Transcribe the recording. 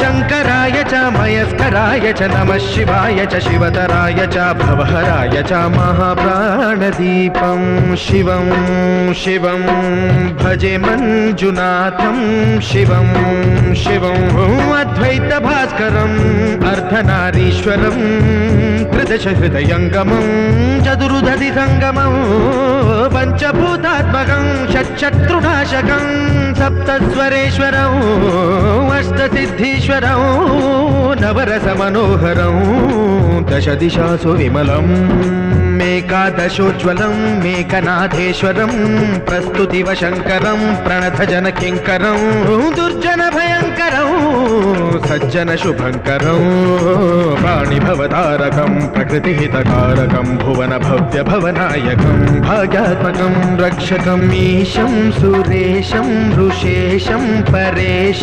शङ्कराय च मयस्कराय च नमः शिवाय च शिवतराय च भवहराय च महाप्राणदीपं शिवं शिवं भजे मञ्जुनाथं शिवं शिवं अद्वैतभास्करम् अर्धनारीश्वरं त्रिदशहृदयङ्गमं चतुर्दधिसङ्गमं पञ्चभूतात्मकं षट्शत्रुनाशकं सप्तस्वरेश्वरं अष्टसिद्धीश्वरं नवरसमनोहरं दशदिशासु विमलम् मेकादशोज्ज्वलं मेकनाथेश्वरं प्रस्तुतिवशङ्करं प्रणतजनकिङ्करं दुर्जनभयङ्करं सज्जनशुभङ्करं प्राणिभवतारकं प्रकृतिहितकारकं भुवनभव्यभवनायकं भाग्यात्मकं रक्षकम् ईशं सुरेशं ऋषेशं परेशं